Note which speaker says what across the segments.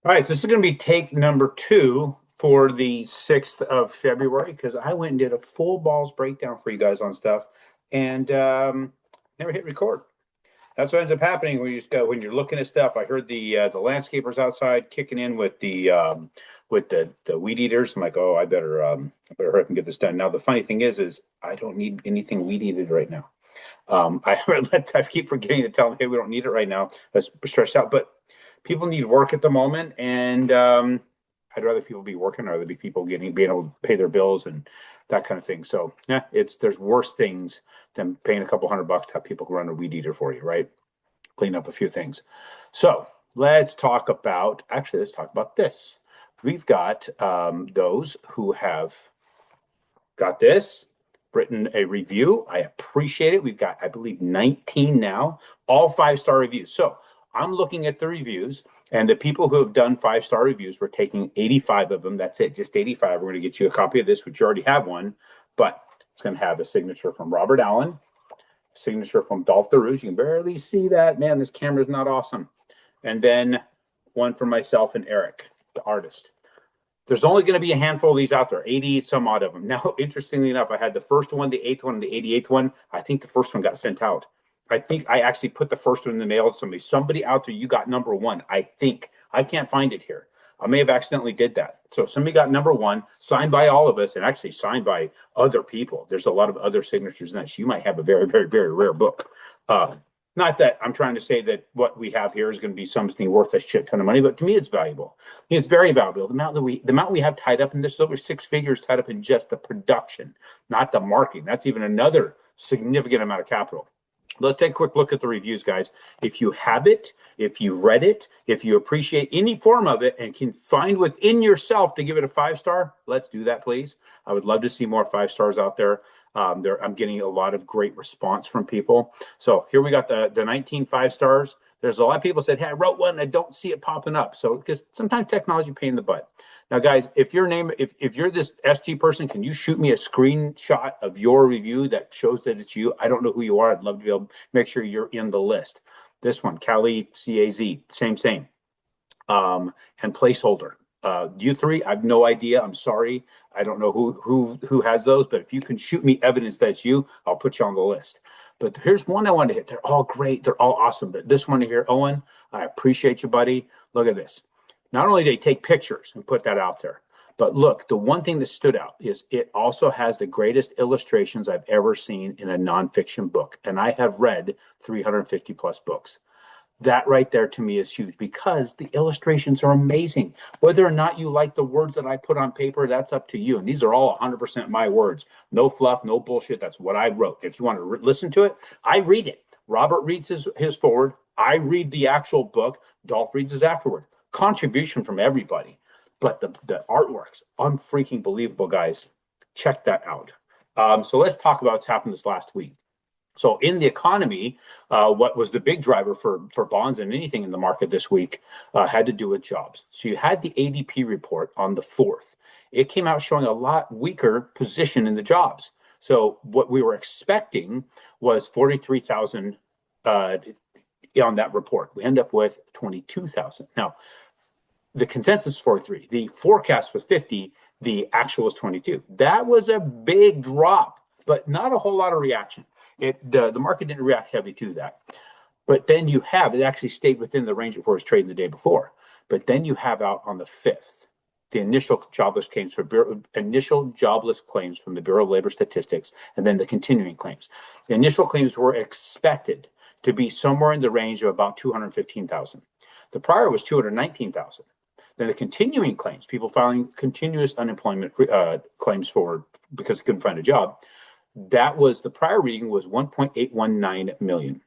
Speaker 1: All right, so this is going to be take number 2 for the 6th of February because I went and did a full balls breakdown for you guys on stuff and never hit record. That's what ends up happening when you just go when you're looking at stuff. I heard the landscapers outside kicking in with the weed eaters. I'm like, oh, I better hurry up and get this done. Now the funny thing is I don't need anything weed eated right now. I keep forgetting to tell them, hey, we don't need it right now. Let's stretch out. But people need work at the moment, and I'd rather people be working, rather be people being able to pay their bills and that kind of thing. So yeah, there's worse things than paying a couple $100 to have people run a weed eater for you, right? Clean up a few things. So let's talk about this. We've got those who have got this, written a review. I appreciate it. We've got, I believe, 19 now, all 5-star reviews. So I'm looking at the reviews, and the people who have done 5-star reviews, we're taking 85 of them. That's it, just 85. We're going to get you a copy of this, which you already have one, but it's going to have a signature from Robert Allen, signature from Dolph DeRouge. You can barely see that. Man, this camera is not awesome. And then one from myself and Eric, the artist. There's only going to be a handful of these out there, 80 some odd of them. Now, interestingly enough, I had the first one, the 8th one, and the 88th one. I think the first one got sent out. I think I actually put the first one in the mail to somebody. Somebody out there, you got number 1. I think. I can't find it here. I may have accidentally did that. So somebody got number 1, signed by all of us, and actually signed by other people. There's a lot of other signatures in that. So you might have a very, very, very rare book. Not that I'm trying to say that what we have here is going to be something worth a shit ton of money, but to me, it's valuable. It's very valuable. The amount we have tied up in this is over 6 figures tied up in just the production, not the marketing. That's even another significant amount of capital. Let's take a quick look at the reviews, guys. If you have it, if you read it, if you appreciate any form of it and can find within yourself to give it a 5-star, let's do that, please. I would love to see more 5-stars out there. I'm getting a lot of great response from people. So here we got the 19 5-stars. There's a lot of people said, hey, I wrote one and I don't see it popping up. So because sometimes technology pain in the butt. Now, guys, if you're this SG person, can you shoot me a screenshot of your review that shows that it's you? I don't know who you are. I'd love to be able to make sure you're in the list. This one, Cali CAZ, same. And placeholder. You three, I have no idea. I'm sorry. I don't know who has those, but if you can shoot me evidence that's you, I'll put you on the list. But here's one I want to hit. They're all great. They're all awesome. But this one here, Owen, I appreciate you, buddy. Look at this. Not only do they take pictures and put that out there, but look, the one thing that stood out is it also has the greatest illustrations I've ever seen in a nonfiction book. And I have read 350 plus books. That right there to me is huge because the illustrations are amazing. Whether or not you like the words that I put on paper, that's up to you. And these are all 100% my words. No fluff, no bullshit. That's what I wrote. If you want to listen to it, I read it. Robert reads his forward. I read the actual book. Dolph reads his afterward. Contribution from everybody. But the artwork's unfreaking believable, guys. Check that out. So let's talk about what's happened this last week. So in the economy, what was the big driver for bonds and anything in the market this week had to do with jobs. So you had the ADP report on the 4th. It came out showing a lot weaker position in the jobs. So what we were expecting was 43,000 on that report. We end up with 22,000. Now, the consensus is 43. The forecast was 50. The actual was 22. That was a big drop, but not a whole lot of reaction. The market didn't react heavy to that. But then you have, it actually stayed within the range of where it was trading the day before. But then you have out on the 5th, the initial jobless claims from the Bureau of Labor Statistics, and then the continuing claims. The initial claims were expected to be somewhere in the range of about 215,000. The prior was 219,000. Then the continuing claims, people filing continuous unemployment claims because they couldn't find a job, that was the prior reading was 1.819 million.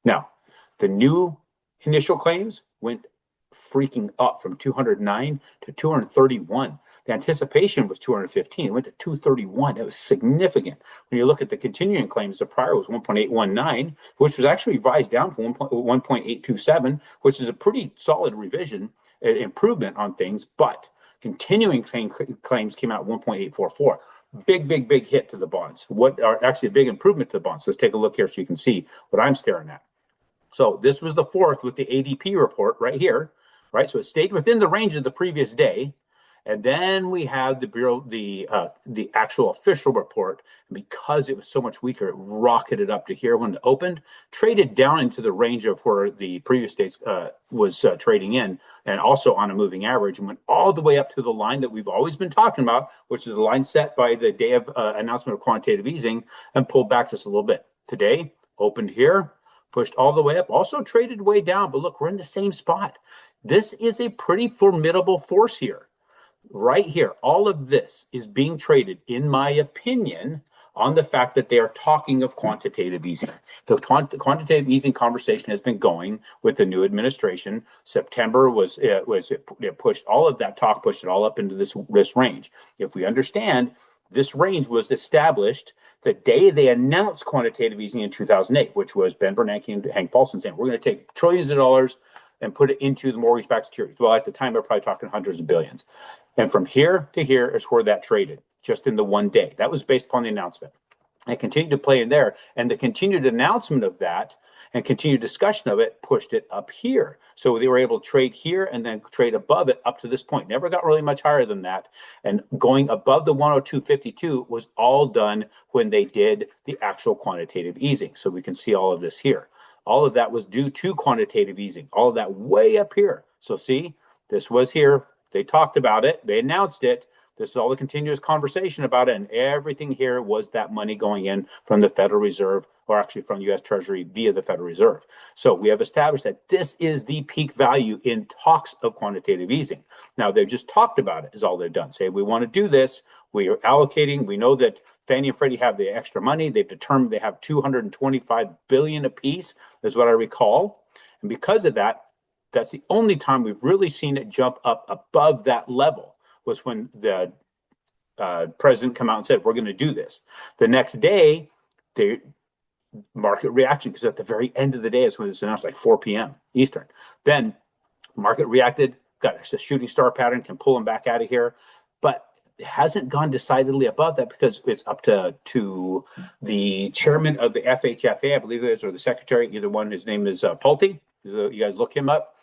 Speaker 1: Now, the new initial claims went freaking up from 209 to 231. The anticipation was 215. It went to 231. That was significant. When you look at the continuing claims, the prior was 1.819, which was actually revised down from 1.827, which is a pretty solid revision, an improvement on things, but continuing claims came out 1.844. Big hit to the bonds. What are actually a big improvement to the bonds. Let's take a look here so you can see what I'm staring at. So this was the 4th with the ADP report right here. right? So it stayed within the range of the previous day. And then we had the bureau, the actual official report. And because it was so much weaker, it rocketed up to here when it opened, traded down into the range of where the previous day was trading in, and also on a moving average, and went all the way up to the line that we've always been talking about, which is the line set by the day of announcement of quantitative easing, and pulled back just a little bit. Today, opened here, pushed all the way up, also traded way down. But look, we're in the same spot. This is a pretty formidable force here. Right here, all of this is being traded, in my opinion, on the fact that they are talking of quantitative easing. The quantitative easing conversation has been going with the new administration. September was it pushed all of that talk, pushed it all up into this range. If we understand, this range was established the day they announced quantitative easing in 2008, which was Ben Bernanke and Hank Paulson saying, we're going to take trillions of dollars and put it into the mortgage-backed securities. Well, at the time, they're probably talking hundreds of billions. And from here to here is where that traded, just in the one day. That was based upon the announcement. And continued to play in there. And the continued announcement of that and continued discussion of it pushed it up here. So they were able to trade here and then trade above it up to this point. Never got really much higher than that. And going above the 102.52 was all done when they did the actual quantitative easing. So we can see all of this here. All of that was due to quantitative easing, all of that way up here. So see, this was here. They talked about it. They announced it. This is all the continuous conversation about it. And everything here was that money going in from the Federal Reserve, or actually from U.S. Treasury via the Federal Reserve. So we have established that this is the peak value in talks of quantitative easing. Now, they've just talked about it is all they've done. Say, we want to do this. We are allocating. We know that Fannie and Freddie have the extra money. They've determined they have $225 billion apiece, is what I recall. And because of that, that's the only time we've really seen it jump up above that level, was when the president come out and said, we're going to do this. The next day, the market reaction, because at the very end of the day is when it's announced, like 4 p.m. Eastern. Then market reacted, got a shooting star pattern, can pull them back out of here. But it hasn't gone decidedly above that because it's up to the chairman of the FHFA, I believe it is, or the secretary, either one. His name is Pulte. You guys look him up.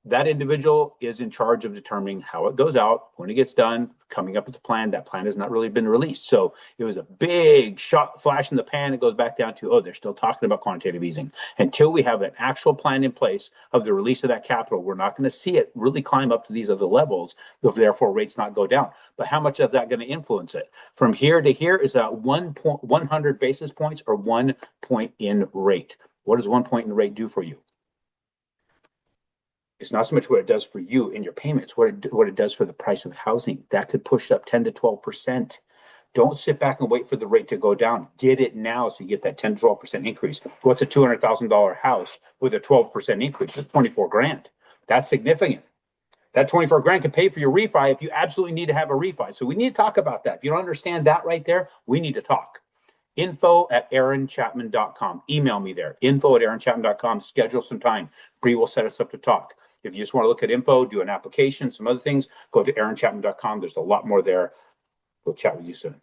Speaker 1: That individual is in charge of determining how it goes out, when it gets done, coming up with a plan. That plan has not really been released. So it was a big shot, flash in the pan. It goes back down to, oh, they're still talking about quantitative easing. Until we have an actual plan in place of the release of that capital, we're not going to see it really climb up to these other levels, therefore rates not go down. But how much of that going to influence it? From here to here is that 100 basis points or 1 point in rate. What does 1 point in rate do for you? It's not so much what it does for you in your payments, what it does for the price of housing. That could push it up 10 to 12%. Don't sit back and wait for the rate to go down. Get it now so you get that 10 to 12% increase. What's a $200,000 house with a 12% increase? That's 24 grand. That's significant. That 24 grand can pay for your refi if you absolutely need to have a refi. So we need to talk about that. If you don't understand that right there, we need to talk. info@aaronchapman.com. Email me there. info@aaronchapman.com. Schedule some time. Bree will set us up to talk. If you just want to look at info, do an application, some other things, go to aaronchapman.com. There's a lot more there. We'll chat with you soon.